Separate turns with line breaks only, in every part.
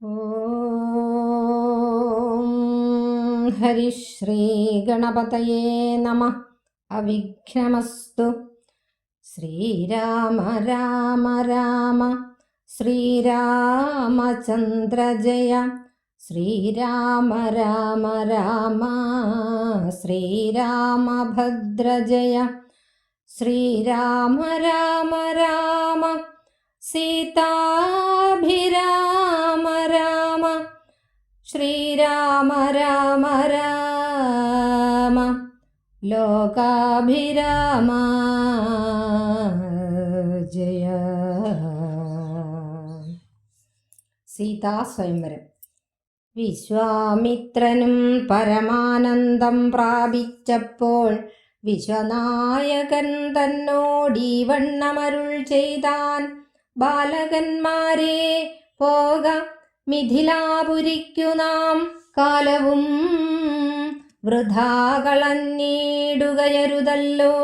ഓം ഹരിശ്രീ ഗണപതയേ നമഃ. അവിഘ്നമസ്തു. ശ്രീരാമ രാമ രാമ ശ്രീരാമചന്ദ്ര ജയ. ശ്രീരാമ രാമ രാമ ശ്രീരാമഭദ്ര ജയ. ശ്രീരാമ രാമ രാമ സീതാഭിരാമ രാമ. ശ്രീരാമ രാമ രാമ ലോകാഭിരാമ ജയ. സീതാസ്വയംവരം. വിശ്വാമിത്രനും പരമാനന്ദം പ്രാപിച്ചപ്പോൾ വിശ്വനായകൻ തന്നോടീ വണ്ണമരുൾ ചെയ്താൻ. ബാലകന്മാരെ, പോക മിഥിലാപുരിക്കു നാം. കാലവും വൃഥാ കളഞ്ഞിടുകയരുതല്ലോ.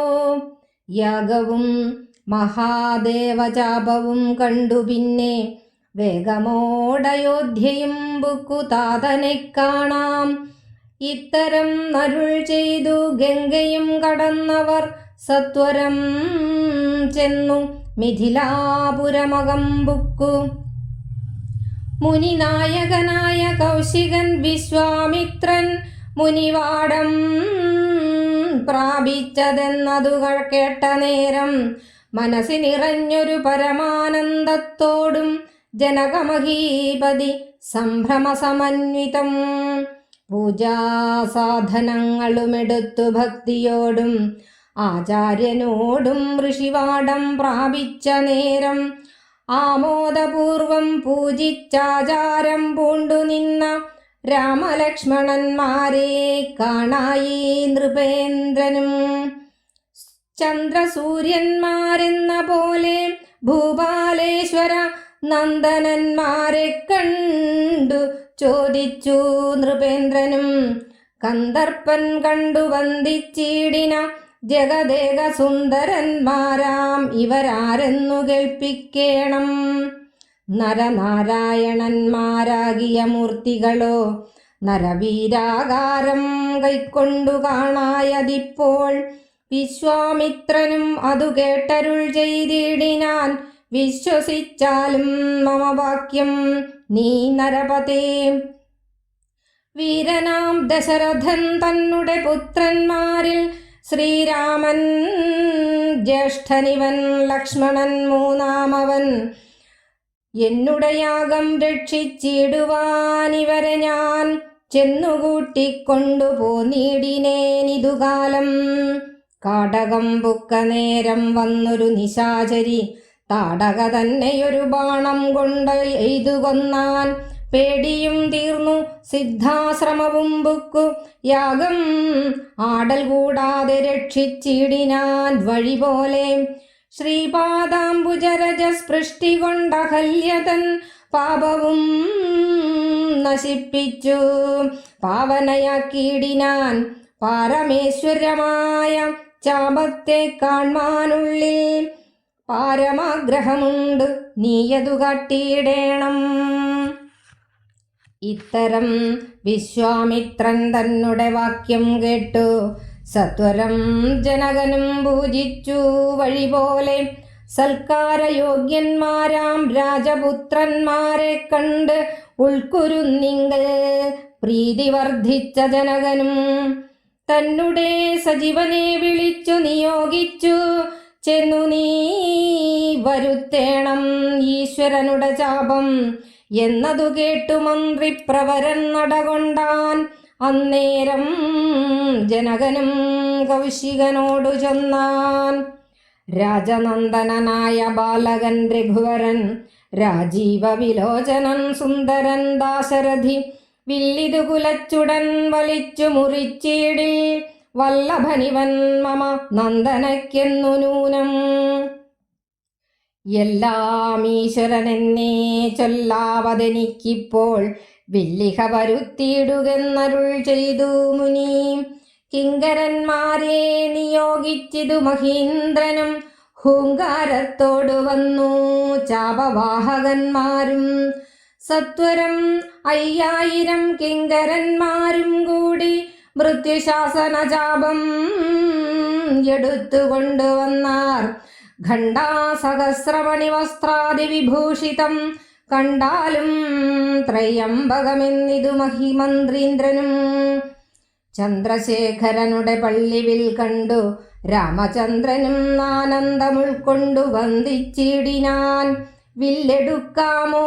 യാഗവും മഹാദേവചാപവും കണ്ടു പിന്നെ വേഗമോടയോധ്യയും ബുക്കുതാതനെ കാണാം. ഇത്തരം അരുൾ ചെയ്തു ഗംഗയും കടന്നവർ സത്വരം ചെന്നു മിഥിലാപുരമകം ബുക്കു. മുനിനായകനായ കൗശികൻ വിശ്വാമിത്രൻ മുനിവാടം പ്രാപിച്ചതെന്നതു കേട്ട നേരം മനസ്സിനിറഞ്ഞൊരു പരമാനന്ദത്തോടും ജനകമഹീപതി സംഭ്രമസമന്വിതം പൂജാസാധനങ്ങളുമെടുത്തു ഭക്തിയോടും ആചാര്യനോടും ഋഷിവാടം പ്രാപിച്ച നേരം ആമോദപൂർവം പൂജിച്ചാചാരം പൂണ്ടു നിന്ന രാമലക്ഷ്മണന്മാരെ കാണായി നൃപേന്ദ്രനും. ചന്ദ്രസൂര്യന്മാരെന്ന പോലെ ഭൂപാലേശ്വര നന്ദനന്മാരെ കണ്ടു ചോദിച്ചു നൃപേന്ദ്രനും. കന്ദർപ്പൻ കണ്ടു വന്ദിച്ചിടിന ജഗദേക സുന്ദരന്മാരാം ഇവരാരെന്നു കേൾപ്പിക്കേണം. നരനാരായണന്മാരാകിയ മൂർത്തികളോ നരവീരാകാരം കൈക്കൊണ്ടു കാണായതിപ്പോൾ. വിശ്വാമിത്രനും അതു കേട്ടരുൾ ചെയ്തിടിനാൻ. വിശ്വസിച്ചാലും മമ വാക്യം നീ നരപതേ. വീരനാം ദശരഥൻ തന്നുടെ പുത്രന്മാരിൽ ശ്രീരാമൻ ജ്യേഷ്ഠനിവൻ, ലക്ഷ്മണൻ മൂന്നാമവൻ. എന്നുടെ യാഗം രക്ഷിച്ചിടുവാനിവരെ ഞാൻ ചെന്നുകൂട്ടിക്കൊണ്ടു പോന്നിടിനേനിതുകാലം. കാടകം പുക്ക നേരം വന്നൊരു നിശാചരി താടക തന്നെയൊരു ബാണം കൊണ്ട് എയ്തു കൊന്നാൻ. പേടിയും തീർന്നു സിദ്ധാശ്രമവും ബുക്കു. യാഗം ആടൽ കൂടാതെ രക്ഷിച്ചിടിനാൻ വഴി പോലെ. ശ്രീപാദാംബുജരജസ്പൃഷ്ടി കൊണ്ട ഹല്യതൻ പാപവും നശിപ്പിച്ചു പാവനയാക്കിയിടിനാൻ. പാരമേശ്വരമായ ചാപത്തെ കാൺമാനുള്ളിൽ പാരമാഗ്രഹമുണ്ട്, നീയതു കാട്ടിയിടേണം. ഇത്തരം വിശ്വാമിത്രൻ തന്നുടെ വാക്യം കേട്ടു സത്വരം ജനകനും പൂജിച്ചു വഴി പോലെ. സൽക്കാരയോഗ്യന്മാരാം രാജപുത്രന്മാരെ കണ്ട് ഉൾക്കുരുന്നിങ്കൽ പ്രീതി വർദ്ധിച്ച ജനകനും തന്നുടെ സജീവനെ വിളിച്ചു നിയോഗിച്ചു. ചെന്നു നീ വരുത്തേണം ഈശ്വരനുടെ ചാപം എന്നതു കേട്ടു മന്ത്രിപ്രവരൻ നടകൊണ്ടാൻ. അന്നേരം ജനകനും കൗശികനോടു ചൊന്നാൻ. രാജനന്ദനനായ ബാലകൻ രഘുവരൻ, രാജീവ വിലോചനൻ സുന്ദരൻ ദാശരഥി, വില്ലിതു കുലച്ചുടൻ വലിച്ചു മുറിച്ചിടിൽ വല്ലഭനിവൻ മമ നന്ദനയ്ക്കെന്നു നൂനം. എല്ലാം ഈശ്വരനെന്നേ ചൊല്ലാവതെനിക്കിപ്പോൾ വില്ലിഹ വരുത്തിയിടുകെന്നരുൾ ചെയ്തു മുനി. കിങ്കരന്മാരെ നിയോഗിച്ചിതു മഹീന്ദ്രനും ഹൂങ്കാരത്തോടു വന്നു ചാപവാഹകന്മാരും. സത്വരം 5000 കിങ്കരന്മാരും കൂടി മൃത്യുശാസന ചാപം എടുത്തുകൊണ്ടുവന്നാർ. ഖണ്ഡാസഹസ്രമണി വസ്ത്രാദി വിഭൂഷിതം കണ്ടാലും ത്രയംബകമെന്നിതു മഹിമന്ത്രീന്ദ്രനും. ചന്ദ്രശേഖരനുടെ പള്ളിവിൽ കണ്ടു രാമചന്ദ്രനും ആനന്ദമുൾക്കൊണ്ടു വന്ദിച്ചിടിനാൻ. വില്ലെടുക്കാമോ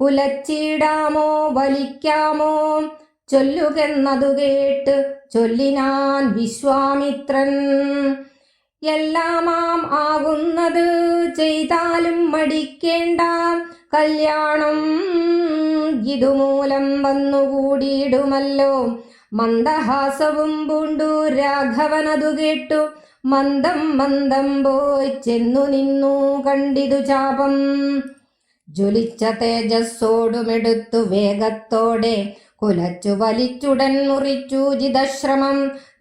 കുലച്ചിടാമോ വലിക്കാമോ ചൊല്ലുകെന്നതു കേട്ട് ചൊല്ലിനാൻ വിശ്വാമിത്രൻ. എല്ലാമാം ആകുന്നത് ചെയ്താലും മടിക്കേണ്ട, കല്യാണം ഇതുമൂലം വന്നുകൂടിയിടുമല്ലോ. മന്ദഹാസവും പൂണ്ടു രാഘവനതു കേട്ടു മന്ദം മന്ദം പോയി ചെന്നു നിന്നു കണ്ടിതു ചാപം. ജ്വലിച്ച തേജസ്സോടുമെടുത്തു വേഗത്തോടെ കുലച്ചു വലിച്ചുടൻ മുറിച്ചു ജിതശ്രമം.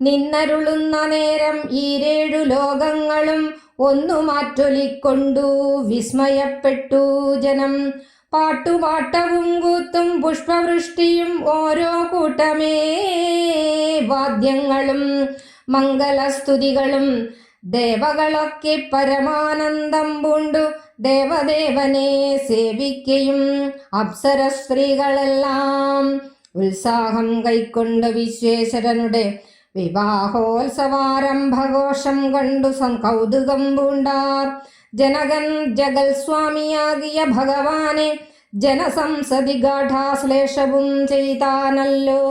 നിന്നരുളുന്ന നേരം ഈരേഴു ലോകങ്ങളും ഒന്നു മാറ്റൊലിക്കൊണ്ടു വിസ്മയപ്പെട്ടു ജനം. പാട്ടുപാട്ടവും കൂത്തും പുഷ്പവൃഷ്ടിയും ഓരോ കൂട്ടമേ വാദ്യങ്ങളും മംഗളസ്തുതികളും. ദേവകളൊക്കെ പരമാനന്ദം പൂണ്ടു ദേവദേവനെ സേവിക്കയും അപ്സര സ്ത്രീകളെല്ലാം ഉത്സാഹം കൈക്കൊണ്ട് വിശ്വേശ്വരനുടെ വിവാഹോത്സവാരംഭഘോഷം കണ്ടു കൗതുകം പൂണ്ടാർ. ജനകൻ ജഗൽ സ്വാമിയാകിയ ഭഗവാനെ ജനസംസതി ഗാഠാശ്ലേഷവും ചെയ്താനല്ലോ.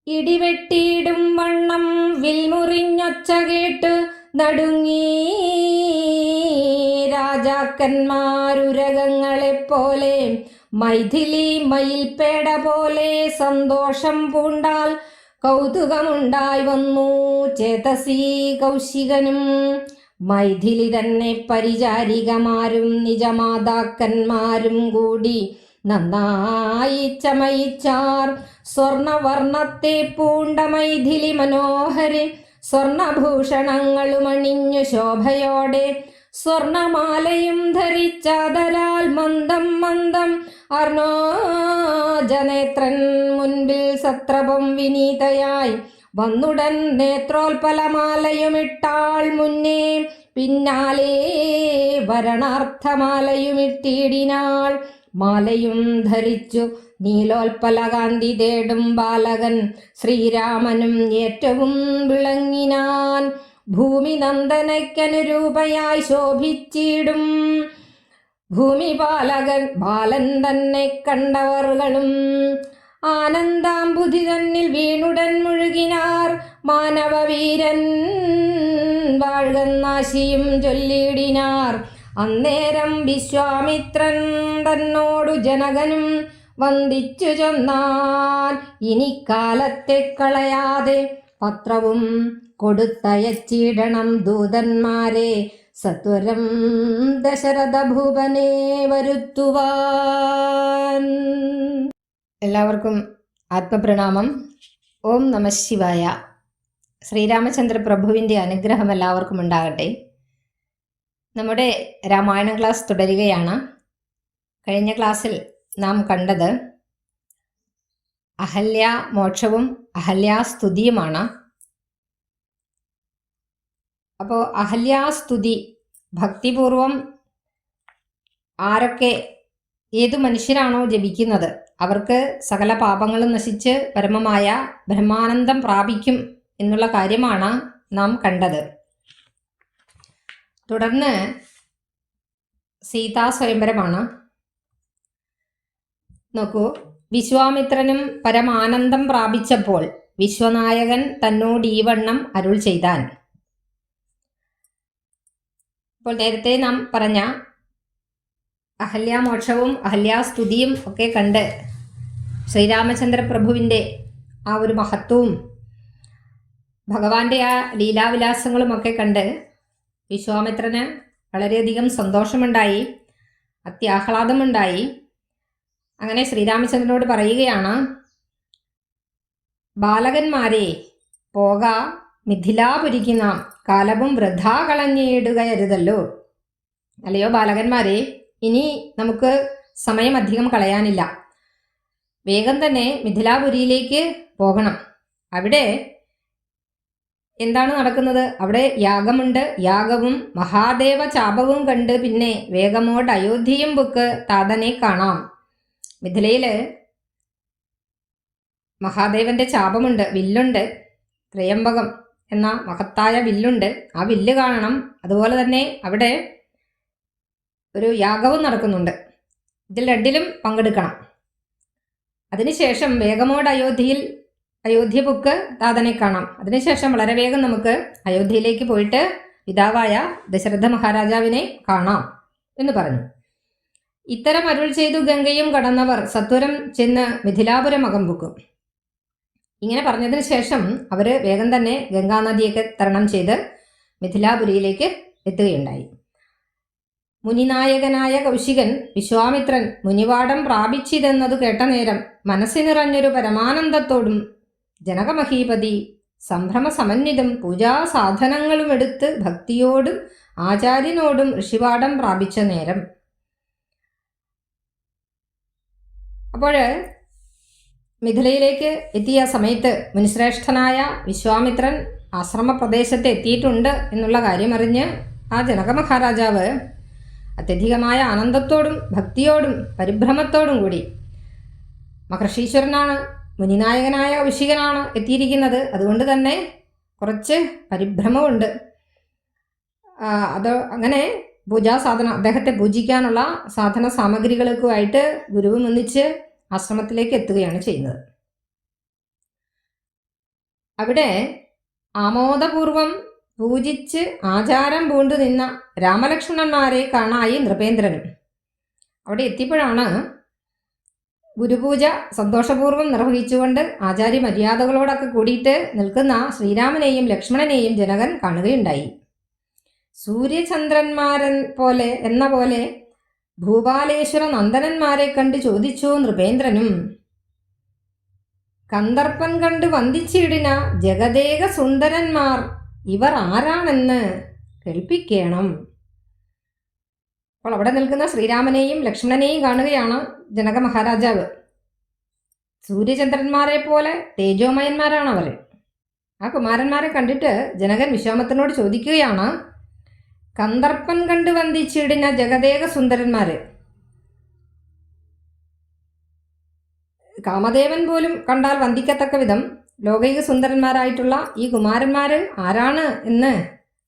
ഇടിവെട്ടിയിടും വണ്ണം വിൽമുറിഞ്ഞൊച്ച കേട്ട് നടുങ്ങി രാജാക്കന്മാരുരകങ്ങളെപ്പോലെ. മൈഥിലി മയിൽപേട പോലെ സന്തോഷം പൂണ്ടാൽ കൗതുകമുണ്ടായി വന്നു ചേതസി കൗശികനും. മൈഥിലി തന്നെ പരിചാരികമാരും നിജമാതാക്കന്മാരും കൂടി നന്നായി ചമയിച്ചാർ. സ്വർണവർണ്ണത്തെ പൂണ്ട മൈഥിലി മനോഹരി സ്വർണഭൂഷണങ്ങളും അണിഞ്ഞു ശോഭയോടെ സ്വർണമാലയും ധരിച്ചാദരാൽ മന്ദം മന്ദം അർണോജനേത്രൻ മുൻപിൽ സത്രപം വിനീതയായി വന്നുടൻ നേത്രോൽപലമാലയുമിട്ടാൾ മുന്നേ. പിന്നാലെ വരണാർത്ഥമാലയുമിട്ടിടിനാൾ. മാലയും ധരിച്ചു നീലോൽപലകാന്തി തേടും ബാലകൻ ശ്രീരാമനും ഏറ്റവും വിളങ്ങിനാൻ. ഭൂമി നന്ദനയ്ക്കനുരൂപയായി ശോഭിച്ചിടും ഭൂമിപാലകൻ ബാലൻ തന്നെ കണ്ടവർകളും ആനന്ദാംബുധി തന്നിൽ വീണുടൻ മുഴുകിനാർ. മാനവവീരൻ വാഴ്കന്നാശിയും ചൊല്ലിയിടിനാർ. അന്നേരം വിശ്വാമിത്രൻ തന്നോടു ജനകനും വന്ദിച്ചു ചൊന്നാൻ. ഇനി കാലത്തെ കളയാതെ പത്രവും കൊടുത്തയച്ചിടണം ദൂതന്മാരെ സത്വരം ദശരഥ ഭൂപനെ വരുത്തുവാൻ. എല്ലാവർക്കും ആത്മപ്രണാമം. ഓം നമഃ ശിവായ. ശ്രീരാമചന്ദ്ര പ്രഭുവിൻ്റെ അനുഗ്രഹം എല്ലാവർക്കും ഉണ്ടാകട്ടെ. നമ്മുടെ രാമായണ ക്ലാസ് തുടരുകയാണ്. കഴിഞ്ഞ ക്ലാസ്സിൽ നാം കണ്ടത് അഹല്യ മോക്ഷവും അഹല്യാസ്തുതിയുമാണ്. അപ്പോൾ അഹല്യാസ്തുതി ഭക്തിപൂർവം ആരൊക്കെ ഏതു മനുഷ്യരാണോ ജപിക്കുന്നത് അവർക്ക് സകല പാപങ്ങളും നശിച്ച് പരമമായ ബ്രഹ്മാനന്ദം പ്രാപിക്കും എന്നുള്ള കാര്യമാണ് നാം കണ്ടത്. തുടർന്ന് സീതാ സ്വയംവരമാണ്. നോക്കൂ, വിശ്വാമിത്രനും പരമാനന്ദം പ്രാപിച്ചപ്പോൾ വിശ്വനായകൻ തന്നോട് ഈ വണ്ണം അരുൾ ചെയ്താൻ. ഇപ്പോൾ നേരത്തെ നാം പറഞ്ഞ അഹല്യാമോക്ഷവും അഹല്യാസ്തുതിയും ഒക്കെ കണ്ട് ശ്രീരാമചന്ദ്ര പ്രഭുവിൻ്റെ ആ ഒരു മഹത്വവും ഭഗവാന്റെ ആ ലീലാവിലാസങ്ങളുമൊക്കെ കണ്ട് വിശ്വാമിത്രന് വളരെയധികം സന്തോഷമുണ്ടായി, അത്യാഹ്ലാദമുണ്ടായി. അങ്ങനെ ശ്രീരാമചന്ദ്രനോട് പറയുകയാണ്, ബാലകന്മാരെ പോക മിഥിലാപുരിക്ക് നാം കാലവും വൃഥാ കളഞ്ഞിടുകയരുതല്ലോ. അല്ലയോ ബാലകന്മാരെ, ഇനി നമുക്ക് സമയം അധികം കളയാനില്ല. വേഗം തന്നെ മിഥിലാപുരിയിലേക്ക് പോകണം. അവിടെ എന്താണ് നടക്കുന്നത്? അവിടെ യാഗമുണ്ട്. യാഗവും മഹാദേവ ചാപവും കണ്ട് പിന്നെ വേഗമോട് അയോധ്യയും ബുക്ക് താതനെ കാണാം. മിഥിലയില് മഹാദേവന്റെ ചാപമുണ്ട്, വില്ലുണ്ട്. ത്രയംബകം എന്ന മഹത്തായ വില്ലുണ്ട്. ആ വില്ല് കാണണം. അതുപോലെ തന്നെ അവിടെ ഒരു യാഗവും നടക്കുന്നുണ്ട്. ഇതിൽ രണ്ടിലും പങ്കെടുക്കണം. അതിനുശേഷം വേഗമോട് അയോധ്യ ബുക്ക് താതനെ കാണാം. അതിനുശേഷം വളരെ വേഗം നമുക്ക് അയോധ്യയിലേക്ക് പോയിട്ട് പിതാവായ ദശരഥ മഹാരാജാവിനെ കാണാം എന്ന് പറഞ്ഞു. ഇത്തരം അരുൾ ചെയ്തു ഗംഗയും കടന്നവർ സത്വരം ചെന്ന് മിഥിലാപുരം അകമ്പുക്കും. ഇങ്ങനെ പറഞ്ഞതിന് ശേഷം അവർ വേഗം തന്നെ ഗംഗാനദിയൊക്കെ തരണം ചെയ്ത് മിഥിലാപുരിയിലേക്ക് എത്തുകയുണ്ടായി. മുനിനായകനായ കൗശികൻ വിശ്വാമിത്രൻ മുനിവാടം പ്രാപിച്ചിതെന്നതു കേട്ട നേരം മനസ്സി നിറഞ്ഞൊരു പരമാനന്ദത്തോടും ജനകമഹീപതി സംഭ്രമസമന്വിതം പൂജാസാധനങ്ങളും എടുത്ത് ഭക്തിയോടും ആചാര്യനോടും ഋഷിവാടം പ്രാപിച്ച നേരം. അപ്പോൾ മിഥിലയിലേക്ക് എത്തിയ സമയത്ത് മുനിശ്രേഷ്ഠനായ വിശ്വാമിത്രൻ ആശ്രമ പ്രദേശത്ത് എത്തിയിട്ടുണ്ട് എന്നുള്ള കാര്യം അറിഞ്ഞ് ആ ജനക മഹാരാജാവ് അത്യധികമായ ആനന്ദത്തോടും ഭക്തിയോടും പരിഭ്രമത്തോടും കൂടി, മഹർഷീശ്വരനാണ്, മുനിനായകനായ കൗശികനാണ് എത്തിയിരിക്കുന്നത്, അതുകൊണ്ട് തന്നെ കുറച്ച് പരിഭ്രമമുണ്ട്. അങ്ങനെ പൂജാസാധന, അദ്ദേഹത്തെ പൂജിക്കാനുള്ള സാധന സാമഗ്രികൾക്കുമായിട്ട് ഗുരുവും ഒന്നിച്ച് ആശ്രമത്തിലേക്ക് എത്തുകയാണ് ചെയ്യുന്നത്. അവിടെ ആമോദപൂർവം പൂജിച്ച് ആചാരം പൂണ്ടു നിന്ന രാമലക്ഷ്മണന്മാരെ കാണായി നൃപേന്ദ്രനും. അവിടെ എത്തിയപ്പോഴാണ് ഗുരുപൂജ സന്തോഷപൂർവ്വം നിർവഹിച്ചുകൊണ്ട് ആചാര്യ മര്യാദകളോടൊക്കെ കൂടിയിട്ട് നിൽക്കുന്ന ശ്രീരാമനെയും ലക്ഷ്മണനെയും ജനകൻ കാണുകയുണ്ടായി. എന്ന പോലെ ഭൂപാലേശ്വര നന്ദനന്മാരെ കണ്ട് ചോദിച്ചു നൃപേന്ദ്രനും, കന്ദർപ്പൻ കണ്ട് വന്ദിച്ചിടിന ജഗദേക സുന്ദരന്മാർ ഇവർ ആരാണെന്ന് കേൾപ്പിക്കണം. അപ്പോൾ അവിടെ നിൽക്കുന്ന ശ്രീരാമനെയും ലക്ഷ്മണനെയും കാണുകയാണ് ജനക മഹാരാജാവ്. സൂര്യചന്ദ്രന്മാരെ പോലെ തേജോമയന്മാരാണ് അവർ. ആ കുമാരന്മാരെ കണ്ടിട്ട് ജനകൻ വിശ്വാമിത്രനോട് ചോദിക്കുകയാണ്, കന്ദർപ്പൻ കണ്ട് വന്ദിച്ചിടിന ജഗദേക സുന്ദരന്മാര്, കാമദേവൻ പോലും കണ്ടാൽ വന്ദിക്കത്തക്ക വിധം ലോകൈക സുന്ദരന്മാരായിട്ടുള്ള ഈ കുമാരന്മാര് ആരാണ് എന്ന്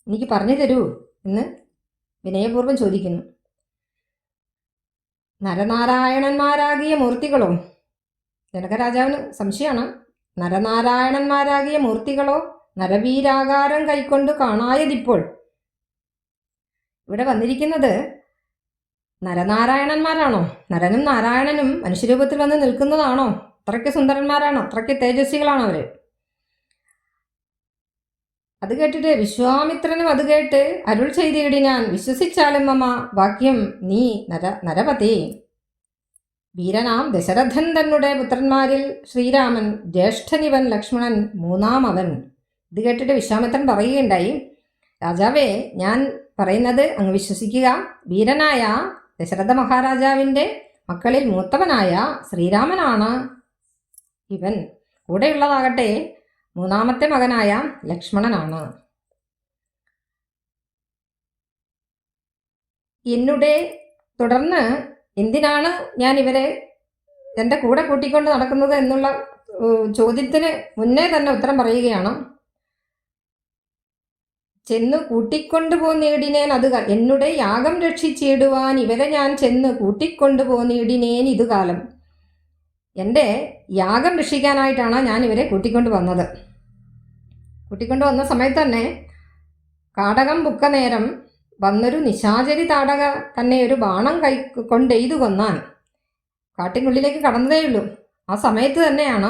എനിക്ക് പറഞ്ഞു തരൂ എന്ന് വിനയപൂർവ്വം ചോദിക്കുന്നു. നരനാരായണന്മാരാകിയ മൂർത്തികളോ? ജനകരാജാവിന് സംശയമാണ്. നരനാരായണന്മാരാകിയ മൂർത്തികളോ നരവീരാകാരം കൈക്കൊണ്ട് കാണായതിപ്പോൾ. ഇവിടെ വന്നിരിക്കുന്നത് നരനാരായണന്മാരാണോ? നരനും നാരായണനും മനുഷ്യരൂപത്തിൽ വന്ന് നിൽക്കുന്നതാണോ? അത്രയ്ക്ക് സുന്ദരന്മാരാണോ? അത്രയ്ക്ക് തേജസ്വികളാണോ അവർ? അത് കേട്ടിട്ട് വിശ്വാമിത്രനും അത് കേട്ട് അരുൾ ചെയ്തിടി, ഞാൻ വിശ്വസിച്ചാലും മമ വാക്യം നീ നരപതി. വീരനാം ദശരഥൻ തന്നെ പുത്രന്മാരിൽ ശ്രീരാമൻ, ജ്യേഷ്ഠനിവൻ ലക്ഷ്മണൻ, മൂന്നാമവൻ. ഇത് കേട്ടിട്ട് വിശ്വാമിത്രൻ പറയുകയുണ്ടായി, രാജാവേ, ഞാൻ പറയുന്നത് അങ്ങ് വിശ്വസിക്കുക. വീരനായ ദശരഥ മഹാരാജാവിൻ്റെ മക്കളിൽ മൂത്തവനായ ശ്രീരാമനാണ് ഇവൻ. കൂടെയുള്ളതാകട്ടെ മൂന്നാമത്തെ മകനായ ലക്ഷ്മണനാണ്. എന്നുടെ തുടർന്ന് എന്തിനാണ് ഞാൻ ഇവരെ എൻ്റെ കൂടെ കൂട്ടിക്കൊണ്ട് നടക്കുന്നത് എന്നുള്ള ചോദ്യത്തിന് മുന്നേ തന്നെ ഉത്തരം പറയുകയാണ്. ചെന്ന് കൂട്ടിക്കൊണ്ടുപോന്നിടിനേൻ അത് എന്നുടെ യാഗം രക്ഷിച്ചിടുവാൻ ഇവരെ ഞാൻ ചെന്ന് കൂട്ടിക്കൊണ്ടുപോന്നിടിനേൻ ഇതുകാലം. എൻ്റെ യാഗം രക്ഷിക്കാനായിട്ടാണ് ഞാൻ ഇവരെ കൂട്ടിക്കൊണ്ടു വന്നത്. കൂട്ടിക്കൊണ്ടു സമയത്ത് തന്നെ കാടകം പുക്ക നേരം വന്നൊരു നിശാചരി താടക തന്നെ ഒരു ബാണം കൊണ്ടെയ്തു കൊന്നാൻ. കാട്ടിനുള്ളിലേക്ക് കടന്നതേയുള്ളൂ. ആ സമയത്ത് തന്നെയാണ്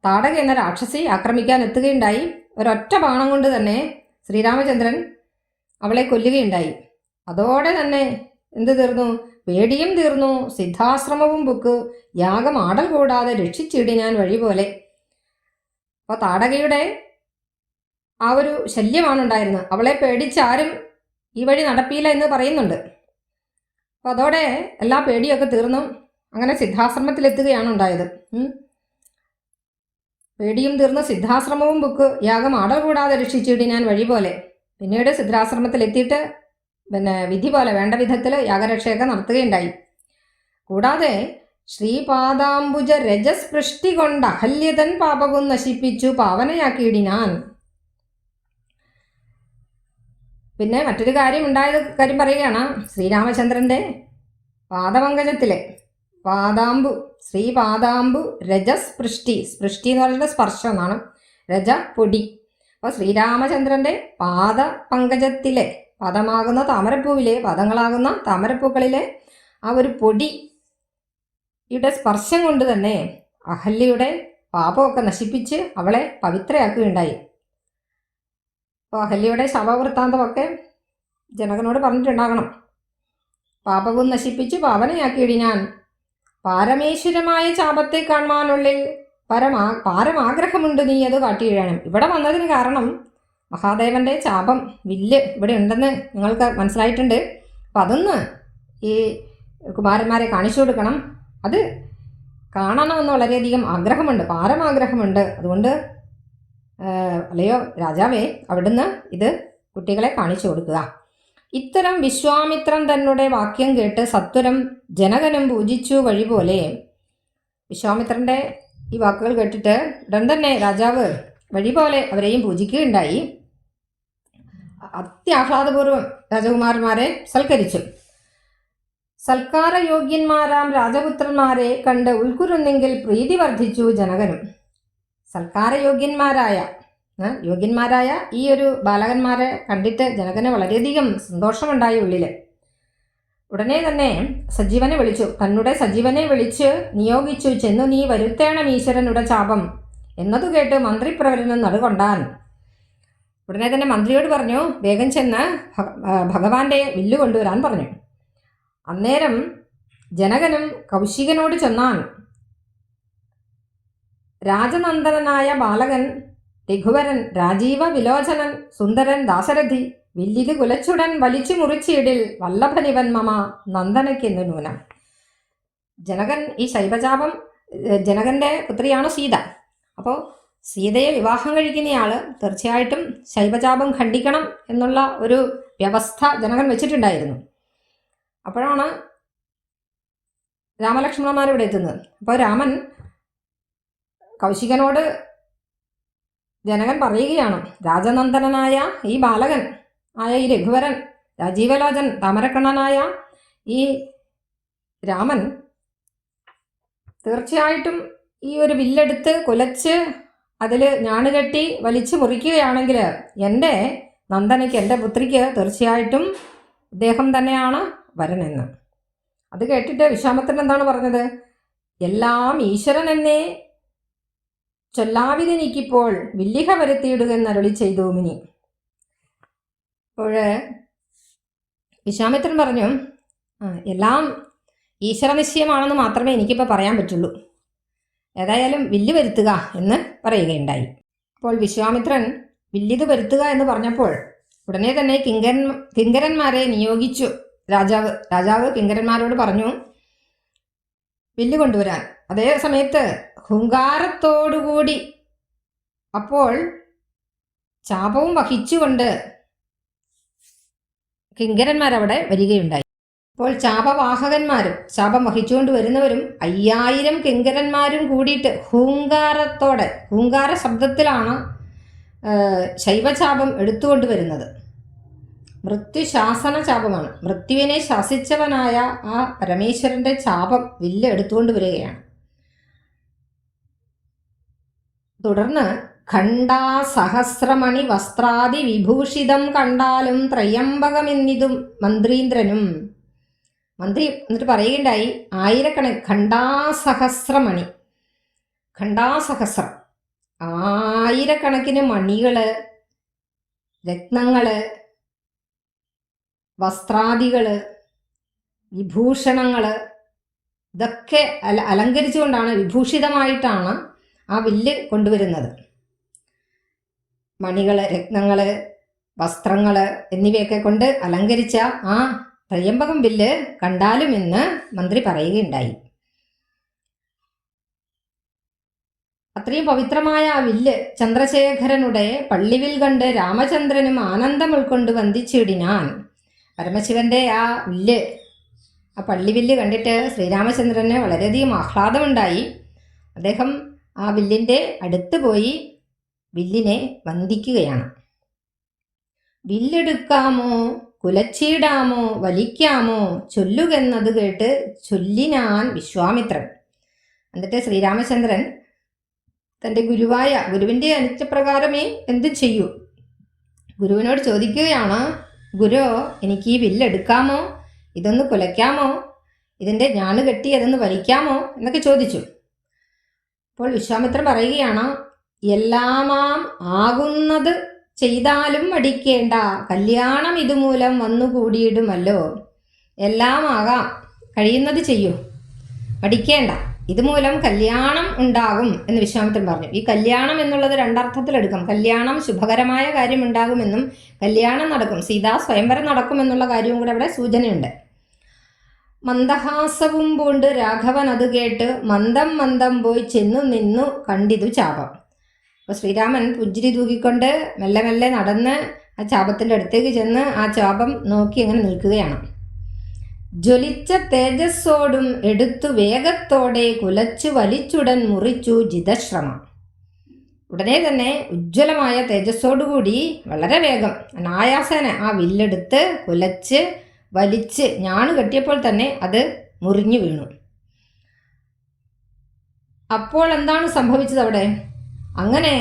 താടക എന്ന രാക്ഷസി ആക്രമിക്കാൻ എത്തുകയുണ്ടായി. ഒരൊറ്റ ബാണം കൊണ്ട് തന്നെ ശ്രീരാമചന്ദ്രൻ അവളെ കൊല്ലുകയുണ്ടായി. അതോടെ തന്നെ എന്ത് തീർന്നു? പേടിയും തീർന്നു, സിദ്ധാശ്രമവും ബുക്ക്, യാഗം ആടൽ കൂടാതെ രക്ഷിച്ചിടിനാൻ വഴി പോലെ. അപ്പോൾ താടകയുടെ ആ ഒരു ശല്യമാണ് ഉണ്ടായിരുന്നത്. അവളെ പേടിച്ചാരും ഈ വഴി നടപ്പിയില്ല എന്ന് പറയുന്നുണ്ട്. അപ്പോൾ അതോടെ എല്ലാ പേടിയൊക്കെ തീർന്നു. അങ്ങനെ സിദ്ധാശ്രമത്തിലെത്തുകയാണ് ഉണ്ടായത്. പേടിയും തീർന്ന് സിദ്ധാശ്രമവും ബുക്ക് യാഗം ആടൽ കൂടാതെ രക്ഷിച്ചിടിനാൻ വഴി പോലെ. പിന്നീട് സിദ്ധാശ്രമത്തിലെത്തിയിട്ട് വിധി പോലെ വേണ്ട വിധത്തിൽ യാഗരക്ഷയൊക്കെ നടത്തുകയുണ്ടായി. കൂടാതെ ശ്രീപാദാംബുജ രജസ്പൃഷ്ടി കൊണ്ട് അഹല്യതൻ പാപവും നശിപ്പിച്ചു പാവനയാക്കിയിടിനാൻ. പിന്നെ മറ്റൊരു കാര്യം പറയുകയാണ്. ശ്രീരാമചന്ദ്രൻ്റെ പാദപങ്കജത്തിലെ ശ്രീപാദാംബു രജസ്പൃഷ്ടി, സ്പൃഷ്ടി എന്ന് പറയുന്നത് സ്പർശം എന്നാണ്, രജ പൊടി. അപ്പോൾ ശ്രീരാമചന്ദ്രൻ്റെ പാദപങ്കജത്തിലെ, പാദമാകുന്ന താമരപ്പൂവിലെ, പാദങ്ങളാകുന്ന താമരപ്പൂക്കളിലെ ആ ഒരു പൊടിയുടെ സ്പർശം കൊണ്ട് തന്നെ അഹല്യയുടെ പാപമൊക്കെ നശിപ്പിച്ച് അവളെ പവിത്രയാക്കുകയുണ്ടായി. അപ്പോൾ അഹല്യയുടെ ശവവൃത്താന്തമൊക്കെ ജനകനോട് പറഞ്ഞിട്ടുണ്ടാകണം. പാപവും നശിപ്പിച്ച് പാവനയാക്കിയിടിനാൻ പാരമേശ്വരമായ ചാപത്തെ കാണുവാനുള്ളിൽ പാരമാഗ്രഹമുണ്ട്, നീ അത് കാട്ടിയിഴണം. ഇവിടെ വന്നതിന് കാരണം മഹാദേവൻ്റെ ചാപം, വില്ല് ഇവിടെ ഉണ്ടെന്ന് നിങ്ങൾക്ക് മനസ്സിലായിട്ടുണ്ട്. അപ്പം അതൊന്ന് ഈ കുമാരന്മാരെ കാണിച്ചു കൊടുക്കണം. അത് കാണണമെന്ന് വളരെയധികം ആഗ്രഹമുണ്ട്, പാരമാഗ്രഹമുണ്ട്. അതുകൊണ്ട് അല്ലയോ രാജാവേ, അവിടുന്ന് ഇത് കുട്ടികളെ കാണിച്ചു കൊടുക്കുക. ഇത്തരം വിശ്വാമിത്രൻ തന്നെ വാക്യം കേട്ട് സത്വരം ജനകനും പൂജിച്ചു വഴി പോലെ. വിശ്വാമിത്രൻ്റെ ഈ വാക്കുകൾ കേട്ടിട്ട് ഉടൻ തന്നെ രാജാവ് വഴി പോലെ അവരെയും പൂജിക്കുകയുണ്ടായി. അത്യാഹ്ലാദപൂർവ്വം രാജകുമാരന്മാരെ സൽക്കരിച്ചു. സൽക്കാരയോഗ്യന്മാരാം രാജപുത്രന്മാരെ കണ്ട് ഉൾക്കുരുന്നെങ്കിൽ പ്രീതി വർദ്ധിച്ചു ജനകനും. യോഗ്യന്മാരായ ഈ ഒരു ബാലകന്മാരെ കണ്ടിട്ട് ജനകന് വളരെയധികം സന്തോഷമുണ്ടായി ഉള്ളിൽ. ഉടനെ തന്നെ തന്നെ സജീവനെ വിളിച്ച് നിയോഗിച്ചു. ചെന്നു നീ വരുത്തേണം ഈശ്വരനുടെ ചാപം എന്നതു കേട്ട് മന്ത്രിപ്രവരനും നടുകൊണ്ടാൻ. ഉടനെ തന്നെ മന്ത്രിയോട് പറഞ്ഞു, വേഗം ചെന്ന് ഭഗവാന്റെ വില്ല് കൊണ്ടുവരാൻ പറഞ്ഞു. അന്നേരം ജനകനും കൗശികനോട് ചെന്നാൻ. രാജനന്ദനായ ബാലകൻ രഘുവരൻ, രാജീവ വിലോചനൻ, സുന്ദരൻ, ദാശരഥി, വില്ലിത് കുലച്ചുടൻ വലിച്ചു മുറിച്ചിടിൽ വല്ലഭനിവൻ മമ നന്ദനയ്ക്കെന്നു നൂനം. ജനകൻ ഈ ശൈവചാപം, ജനകൻ്റെ പുത്രിയാണ് സീത. അപ്പോൾ സീതയെ വിവാഹം കഴിക്കുന്നയാൾ തീർച്ചയായിട്ടും ശൈവചാപം ഖണ്ഡിക്കണം എന്നുള്ള ഒരു വ്യവസ്ഥ ജനകൻ വെച്ചിട്ടുണ്ടായിരുന്നു. അപ്പോഴാണ് രാമലക്ഷ്മണന്മാരിവിടെ എത്തുന്നത്. അപ്പോൾ രാമൻ കൗശികനോട് ജനകൻ പറയുകയാണ്, രാജനന്ദനായ ഈ ബാലകൻ ആയ ഈ രഘുവരൻ, രാജീവലോചൻ, താമരക്കണ്ണനായ ഈ രാമൻ തീർച്ചയായിട്ടും ഈ ഒരു വില്ലെടുത്ത് കുലച്ച് അതിൽ ഞാണുകെട്ടി വലിച്ചു മുറിക്കുകയാണെങ്കിൽ എൻ്റെ നന്ദനയ്ക്ക്, എൻ്റെ പുത്രിക്ക് തീർച്ചയായിട്ടും ഇദ്ദേഹം തന്നെയാണ് വരനെന്ന്. അത് കേട്ടിട്ട് വിശ്വാമിത്രൻ എന്താണ് പറഞ്ഞത്? എല്ലാം ഈശ്വരൻ എന്നേ ചൊല്ലാവിതെനിക്കിപ്പോൾ വില്ലിഹ വരുത്തിയിടുക എന്നരുളി ചെയ്തു മുനി. അപ്പോൾ വിശ്വാമിത്രൻ പറഞ്ഞു, എല്ലാം ഈശ്വരനിശ്ചയമാണെന്ന് മാത്രമേ എനിക്കിപ്പോൾ പറയാൻ പറ്റുള്ളൂ, ഏതായാലും വില്ല് വരുത്തുക എന്ന് പറയുകയുണ്ടായി. അപ്പോൾ വിശ്വാമിത്രൻ വില്ലിത് വരുത്തുക എന്ന് പറഞ്ഞപ്പോൾ ഉടനെ തന്നെ കിങ്കരന്മാരെ നിയോഗിച്ചു. രാജാവ് കിങ്കരന്മാരോട് പറഞ്ഞു വില്ല് കൊണ്ടുവരാൻ. അതേ സമയത്ത് ഹുങ്കാരത്തോടുകൂടി അപ്പോൾ ചാപവും വഹിച്ചുകൊണ്ട് കിങ്കരന്മാരവിടെ വരികയുണ്ടായി. അപ്പോൾ ചാപവാഹകന്മാരും ശാപം വഹിച്ചുകൊണ്ട് വരുന്നവരും 5000 കിങ്കരന്മാരും കൂടിയിട്ട് ഹൂങ്കാരത്തോടെ, ഹൂങ്കാര ശബ്ദത്തിലാണ് ശൈവചാപം എടുത്തുകൊണ്ട് വരുന്നത്. മൃത്യുശാസന ചാപമാണ്. മൃത്യുവിനെ ശാസിച്ചവനായ ആ പരമേശ്വരൻ്റെ ചാപം വില്ല് എടുത്തുകൊണ്ട് വരികയാണ്. തുടർന്ന് ഖണ്ഡാ സഹസ്രമണി വസ്ത്രാദി വിഭൂഷിതം കണ്ടാലും ത്രയംബകമെന്നിതും മന്ത്രീന്ദ്രനും. മന്ത്രി എന്നിട്ട് പറയുകയുണ്ടായി, ഖണ്ഡാസഹസ്രമണി, ഖണ്ഡാസഹസ്രം, ആയിരക്കണക്കിന് മണികള്, രത്നങ്ങള്, വസ്ത്രാദികള്, വിഭൂഷണങ്ങള്, ഇതൊക്കെ അലങ്കരിച്ചുകൊണ്ടാണ്, വിഭൂഷിതമായിട്ടാണ് ആ വില്ല് കൊണ്ടുവരുന്നത്. മണികള്, രത്നങ്ങള്, വസ്ത്രങ്ങള് എന്നിവയൊക്കെ കൊണ്ട് അലങ്കരിച്ച ആ ത്രയംബകം വില്ല് കണ്ടാലും എന്ന് മന്ത്രി പറയുകയുണ്ടായി. അത്രയും പവിത്രമായ ആ വില്ല് ചന്ദ്രശേഖരനുടെ പള്ളിവിൽ കണ്ട് രാമചന്ദ്രനും ആനന്ദം ഉൾക്കൊണ്ട് വന്ദിച്ചിടിനാൻ. പരമശിവന്റെ ആ വില്ല്, ആ പള്ളിവില്ല് കണ്ടിട്ട് ശ്രീരാമചന്ദ്രന് വളരെയധികം ആഹ്ലാദമുണ്ടായി. അദ്ദേഹം ആ വില്ലിൻ്റെ അടുത്ത് പോയി വില്ലിനെ വന്ദിക്കുകയാണ്. വില്ലെടുക്കാമോ, കുലച്ചിടാമോ, വലിക്കാമോ ചൊല്ലുകെന്നത് കേട്ട് ചൊല്ലിനാൻ വിശ്വാമിത്രൻ. എന്നിട്ട് ശ്രീരാമചന്ദ്രൻ തൻ്റെ ഗുരുവിൻ്റെ അനുജ്ഞപ്രകാരമേ എന്തും ചെയ്യൂ. ഗുരുവിനോട് ചോദിക്കുകയാണ്, ഗുരു, എനിക്ക് ഈ വില്ലെടുക്കാമോ, ഇതൊന്ന് കുലയ്ക്കാമോ, ഇതിൻ്റെ ഞാണ് കെട്ടി അതൊന്ന് വലിക്കാമോ എന്നൊക്കെ ചോദിച്ചു. അപ്പോൾ വിശ്വാമിത്രൻ പറയുകയാണ്, എല്ലാമാം ആകുന്നത് ചെയ്താലും മടിക്കേണ്ട, കല്യാണം ഇതുമൂലം വന്നുകൂടിയിടുമല്ലോ. എല്ലാം ആകാം, കഴിയുന്നത് ചെയ്യൂ, മടിക്കേണ്ട, ഇതുമൂലം കല്യാണം ഉണ്ടാകും എന്ന് വിശ്വാമിത്രൻ പറഞ്ഞു. ഈ കല്യാണം എന്നുള്ളത് രണ്ടർത്ഥത്തിലെടുക്കാം. കല്യാണം ശുഭകരമായ കാര്യം ഉണ്ടാകുമെന്നും കല്യാണം നടക്കും, സീതാ സ്വയംവരം നടക്കുമെന്നുള്ള കാര്യവും കൂടെ അവിടെ സൂചനയുണ്ട്. മന്ദഹാസവും പൂണ്ട് രാഘവൻ അത് കേട്ട് മന്ദം മന്ദം പോയി ചെന്നു നിന്നു കണ്ടിതു ചാപം. അപ്പോൾ ശ്രീരാമൻ പുഞ്ചിരി തൂക്കിക്കൊണ്ട് മെല്ലെ മെല്ലെ നടന്ന് ആ ചാപത്തിൻ്റെ അടുത്തേക്ക് ചെന്ന് ആ ചാപം നോക്കി അങ്ങനെ നിൽക്കുകയാണ്. ജ്വലിച്ച തേജസ്സോടും എടുത്തു വേഗത്തോടെ കുലച്ചു വലിച്ചുടൻ മുറിച്ചു ജിതശ്രമം. ഉടനെ തന്നെ ഉജ്ജ്വലമായ തേജസ്സോടുകൂടി വളരെ വേഗം അനായാസേന ആ വില്ലെടുത്ത് കുലച്ച് വലിച്ച് ഞാണ് കെട്ടിയപ്പോൾ തന്നെ അത് മുറിഞ്ഞു വീണു. അപ്പോൾ എന്താണ് സംഭവിച്ചത് അവിടെ? അങ്ങനെ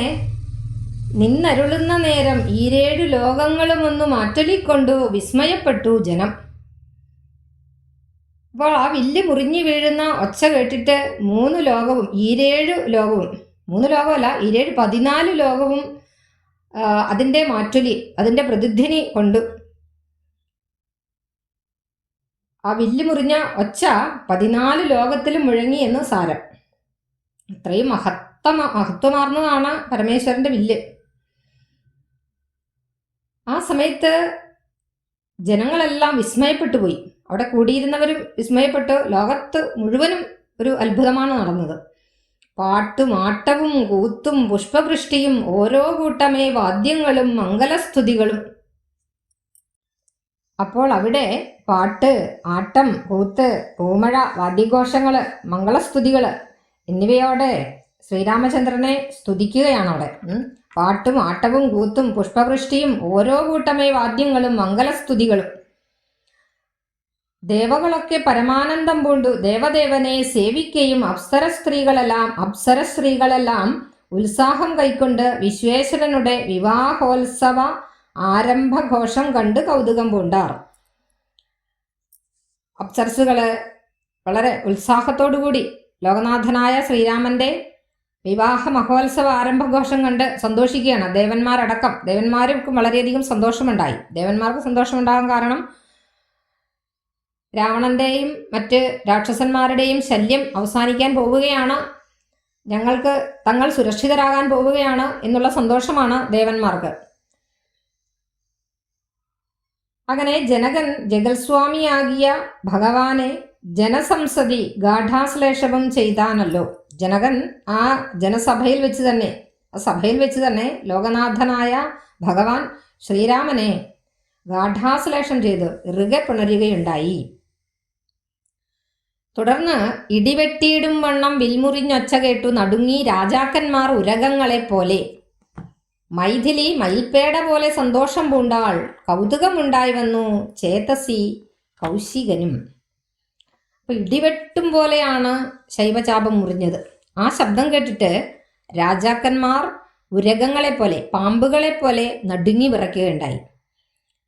നിന്നരുളുന്ന നേരം ഈരേഴു ലോകങ്ങളും ഒന്ന് മാറ്റൊലിക്കൊണ്ടു വിസ്മയപ്പെട്ടു ജനം. അപ്പോൾ ആ വില്ല് മുറിഞ്ഞു വീഴുന്ന ഒച്ച കേട്ടിട്ട് മൂന്ന് ലോകവും, ഈരേഴു ലോകവും, മൂന്ന് ലോകമല്ല, ഈരേഴ് 14 ലോകവും അതിൻ്റെ മാറ്റൊലി, അതിൻ്റെ പ്രതിധ്വനി കൊണ്ടു. ആ വില്ല് മുറിഞ്ഞ ഒച്ച 14 ലോകത്തിലും മുഴങ്ങി എന്ന് സാരം. അത്രയും മഹത്വമാർന്നതാണ് പരമേശ്വരൻ്റെ വില്ല്. ആ സമയത്ത് ജനങ്ങളെല്ലാം വിസ്മയപ്പെട്ടു പോയി. അവിടെ കൂടിയിരുന്നവരും വിസ്മയപ്പെട്ടു. ലോകത്ത് മുഴുവനും ഒരു അത്ഭുതമാണ് നടന്നത്. പാട്ടും ആട്ടവും കൂത്തും പുഷ്പവൃഷ്ടിയും ഓരോ കൂട്ടമേ വാദ്യങ്ങളും മംഗലസ്തുതികളും. അപ്പോൾ അവിടെ പാട്ട്, ആട്ടം, കൂത്ത്, പൂമഴ, വാദ്യഘോഷങ്ങൾ, മംഗളസ്തുതികൾ എന്നിവയോടെ ശ്രീരാമചന്ദ്രനെ സ്തുതിക്കുകയാണ് അവിടെ. പാട്ടും ആട്ടവും കൂത്തും പുഷ്പവൃഷ്ടിയും ഓരോ കൂട്ടമേ വാദ്യങ്ങളും മംഗലസ്തുതികളും. ദേവകളൊക്കെ പരമാനന്ദം പൂണ്ടു ദേവദേവനെ സേവിക്കുകയും അപ്സര സ്ത്രീകളെല്ലാം ഉത്സാഹം കൈക്കൊണ്ട് വിശ്വേശ്വരനുടെ വിവാഹോത്സവ ആരംഭഘോഷം കണ്ട് കൗതുകം പൂണ്ടാർ. അപ്സരസുകള് വളരെ ഉത്സാഹത്തോടുകൂടി ലോകനാഥനായ ശ്രീരാമന്റെ വിവാഹ മഹോത്സവ ആരംഭഘോഷം കണ്ട് സന്തോഷിക്കുകയാണ്. ദേവന്മാരടക്കം, ദേവന്മാർക്കും വളരെയധികം സന്തോഷമുണ്ടായി. ദേവന്മാർക്ക് സന്തോഷമുണ്ടാകാൻ കാരണം രാവണന്റെയും മറ്റ് രാക്ഷസന്മാരുടെയും ശല്യം അവസാനിക്കാൻ പോവുകയാണ്, ഞങ്ങൾക്ക് തങ്ങൾ സുരക്ഷിതരാകാൻ പോവുകയാണ് എന്നുള്ള സന്തോഷമാണ് ദേവന്മാർക്ക്. അങ്ങനെ ജനകൻ ജഗൽസ്വാമിയാകിയ ഭഗവാനെ ജനസംസതി ഗാഠാശ്ലേഷവും ചെയ്താനല്ലോ. ജനകൻ ആ ജനസഭയിൽ വെച്ച് തന്നെ, ആ സഭയിൽ വെച്ച് തന്നെ ലോകനാഥനായ ഭഗവാൻ ശ്രീരാമനെ ഗാഠാശ്ലേഷം ചെയ്ത് ഇറുകെ പിണരുകയുണ്ടായി. തുടർന്ന് ഇടിവെട്ടിയിടും വണ്ണം വിൽമുറിഞ്ഞൊച്ച കേട്ടു നടുങ്ങി രാജാക്കന്മാർ ഉരകങ്ങളെപ്പോലെ. മൈഥിലി മയിൽപ്പേട പോലെ സന്തോഷം പൂണ്ടാൾ, കൗതുകമുണ്ടായി വന്നു ചേതസി കൗശികനും. അപ്പോൾ ഇടിവെട്ടും പോലെയാണ് ശൈവചാപം മുറിഞ്ഞത്. ആ ശബ്ദം കേട്ടിട്ട് രാജാക്കന്മാർ ഉരകങ്ങളെപ്പോലെ, പാമ്പുകളെപ്പോലെ നടുങ്ങി വിറയ്ക്കുകയുണ്ടായി.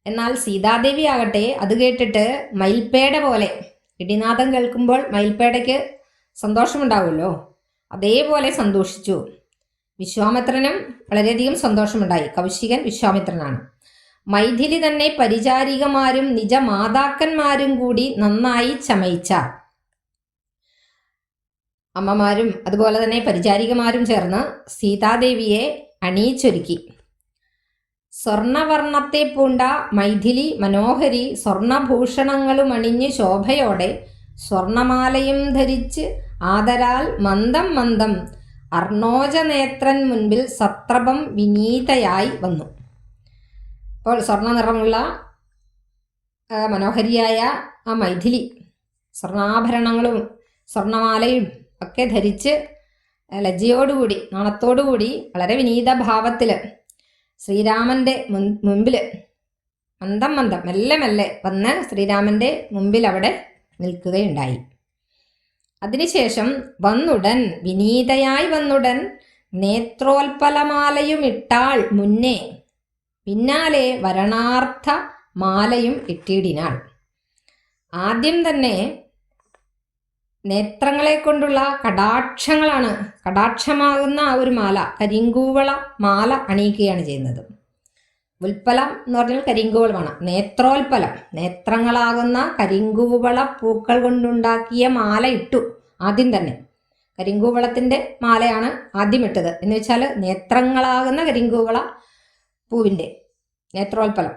എന്നാൽ സീതാദേവി ആകട്ടെ അത് കേട്ടിട്ട് മയിൽപ്പേട പോലെ, ഇടിനാദം കേൾക്കുമ്പോൾ മയിൽപ്പേടയ്ക്ക് സന്തോഷമുണ്ടാവുമല്ലോ, അതേപോലെ സന്തോഷിച്ചു. വിശ്വാമിത്രനും വളരെയധികം സന്തോഷമുണ്ടായി. കൗശികൻ വിശ്വാമിത്രനാണ്. മൈഥിലി തന്നെ പരിചാരികമാരും നിജമാതാക്കന്മാരും കൂടി നന്നായി ചമയിച്ച, അമ്മമാരും അതുപോലെ തന്നെ പരിചാരികമാരും ചേർന്ന് സീതാദേവിയെ അണിയിച്ചൊരുക്കി. സ്വർണവർണ്ണത്തെ പൂണ്ട മൈഥിലി മനോഹരി സ്വർണഭൂഷണങ്ങളും അണിഞ്ഞ് ശോഭയോടെ സ്വർണമാലയും ധരിച്ച് ആദരാൽ മന്ദം മന്ദം അർണോജനേത്രൻ മുൻപിൽ സത്രപം വിനീതയായി വന്നു. അപ്പോൾ സ്വർണ്ണ നിറമുള്ള മനോഹരിയായ ആ മൈഥിലി സ്വർണ്ണാഭരണങ്ങളും സ്വർണമാലയും ഒക്കെ ധരിച്ച് ലജ്ജയോടുകൂടി നാണത്തോടുകൂടി വളരെ വിനീത ഭാവത്തിൽ ശ്രീരാമൻ്റെ മുമ്പിൽ മന്ദം മന്ദം മെല്ലെ മെല്ലെ വന്ന് ശ്രീരാമൻ്റെ മുമ്പിൽ അവിടെ നിൽക്കുകയുണ്ടായി. അതിനുശേഷം വന്നുടൻ വിനീതയായി വന്നുടൻ നേത്രോൽപലമാലയും ഇട്ടാൾ മുന്നേ പിന്നാലെ വരണാർത്ഥ മാലയും ഇട്ടിടിനാൾ. ആദ്യം തന്നെ നേത്രങ്ങളെ കൊണ്ടുള്ള കടാക്ഷങ്ങളാണ്, കടാക്ഷമാകുന്ന ആ ഒരു മാല, കരിങ്കൂവള മാല അണിയിക്കുകയാണ് ചെയ്യുന്നത്. ഉൽപ്പലം എന്ന് പറഞ്ഞാൽ കരിങ്കൂവളമാണ്. നേത്രോൽപ്പലം നേത്രങ്ങളാകുന്ന കരിങ്കൂവള പൂക്കൾ കൊണ്ടുണ്ടാക്കിയ മാല ഇട്ടു. ആദ്യം തന്നെ കരിങ്കൂവളത്തിൻ്റെ മാലയാണ് ആദ്യം ഇട്ടത്. എന്ന് വെച്ചാൽ നേത്രങ്ങളാകുന്ന കരിങ്കൂവള പൂവിൻ്റെ നേത്രോൽപ്പലം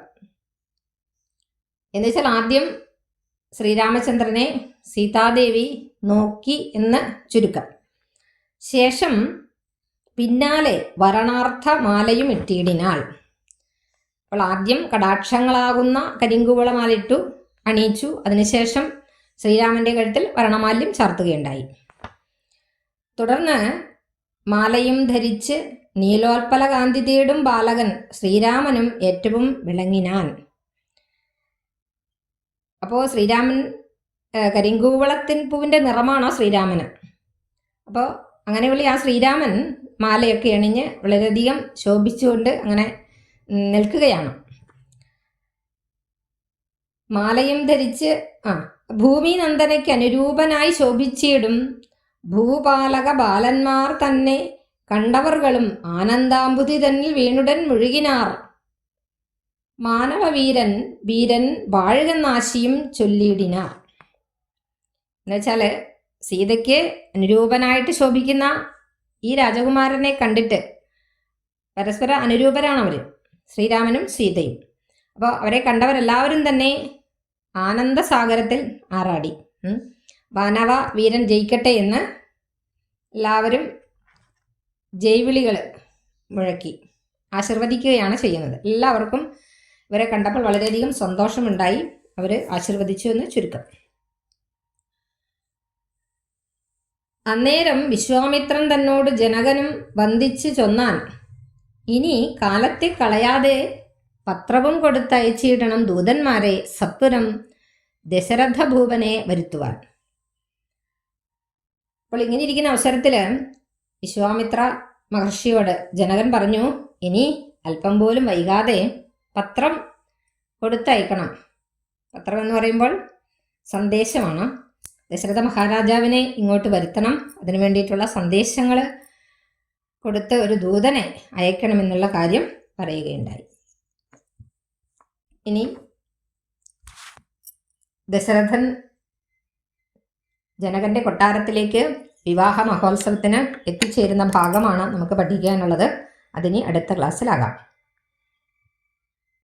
എന്ന് വെച്ചാൽ ആദ്യം ശ്രീരാമചന്ദ്രനെ സീതാദേവി നോക്കി എന്ന് ചുരുക്കം. ശേഷം പിന്നാലെ വരണാർത്ഥ മാലയും ഇട്ടിടിനാൾ. അപ്പോൾ ആദ്യം കടാക്ഷങ്ങളാകുന്ന കരിങ്കൂവള മാലയിട്ടു, അണിയിച്ചു. അതിനുശേഷം ശ്രീരാമൻ്റെ കഴുത്തിൽ വരണമാല്യം ചാർത്തുകയുണ്ടായി. തുടർന്ന് മാലയും ധരിച്ച് നീലോൽപ്പല കാന്തി തേടും ബാലകൻ ശ്രീരാമനും ഏറ്റവും വിളങ്ങിനാൻ. അപ്പോൾ ശ്രീരാമൻ കരിങ്കൂവളത്തിൻ പൂവിൻ്റെ നിറമാണോ ശ്രീരാമന്. അപ്പോൾ അങ്ങനെയുള്ള ആ ശ്രീരാമൻ മാലയൊക്കെ അണിഞ്ഞ് വളരെയധികം ശോഭിച്ചുകൊണ്ട് അങ്ങനെ നിൽക്കുകയാണ്. മാലയും ധരിച്ച് ഭൂമി നന്ദനയ്ക്ക് അനുരൂപനായി ശോഭിച്ചിടും ഭൂപാലക ബാലന്മാർ തന്നെ കണ്ടവർകളും ആനന്ദാംബുതി തന്നിൽ വീണുടൻ മുഴുകിനാർ. മാനവവീരൻ വീരൻ വാഴുകനാശിയും ചൊല്ലിയിടിനാർ. എന്നുവെച്ചാൽ സീതയ്ക്ക് അനുരൂപനായിട്ട് ശോഭിക്കുന്ന ഈ രാജകുമാരനെ കണ്ടിട്ട് പരസ്പര അനുരൂപരാണ് അവർ, ശ്രീരാമനും സീതയും. അപ്പോൾ അവരെ കണ്ടവരെല്ലാവരും തന്നെ ആനന്ദസാഗരത്തിൽ ആറാടി. വാനവ വീരൻ ജയിക്കട്ടെ എന്ന് എല്ലാവരും ജയ്വിളികൾ മുഴക്കി ആശീർവദിക്കുകയാണ് ചെയ്യുന്നത്. എല്ലാവർക്കും ഇവരെ കണ്ടപ്പോൾ വളരെയധികം സന്തോഷമുണ്ടായി. അവർ ആശീർവദിച്ചു എന്ന് ചുരുക്കം. അന്നേരം വിശ്വാമിത്രൻ തന്നോട് ജനകനും വന്ദിച്ച് ചൊന്നാൻ, ഇനി കാലത്തെ കളയാതെ പത്രവും കൊടുത്തയച്ചിടണം ദൂതന്മാരെ സത്വരം ദശരഥ ഭൂപനെ വരുത്തുവാൻ. അപ്പോൾ ഇങ്ങനെ ഇരിക്കുന്ന അവസരത്തിൽ വിശ്വാമിത്ര മഹർഷിയോട് ജനകൻ പറഞ്ഞു, ഇനി അല്പം പോലും വൈകാതെ പത്രം കൊടുത്തയക്കണം. പത്രം എന്ന് പറയുമ്പോൾ സന്ദേശമാണ്. ദശരഥ മഹാരാജാവിനെ ഇങ്ങോട്ട് വരുത്തണം. അതിനു വേണ്ടിയിട്ടുള്ള സന്ദേശങ്ങൾ കൊടുത്ത് ഒരു ദൂതനെ അയക്കണമെന്നുള്ള കാര്യം പറയുകയുണ്ടായി. ഇനി ദശരഥൻ ജനകന്റെ കൊട്ടാരത്തിലേക്ക് വിവാഹ മഹോത്സവത്തിന് എത്തിച്ചേരുന്ന ഭാഗമാണ് നമുക്ക് പഠിക്കാനുള്ളത്. അതിനി അടുത്ത ക്ലാസ്സിലാകാം.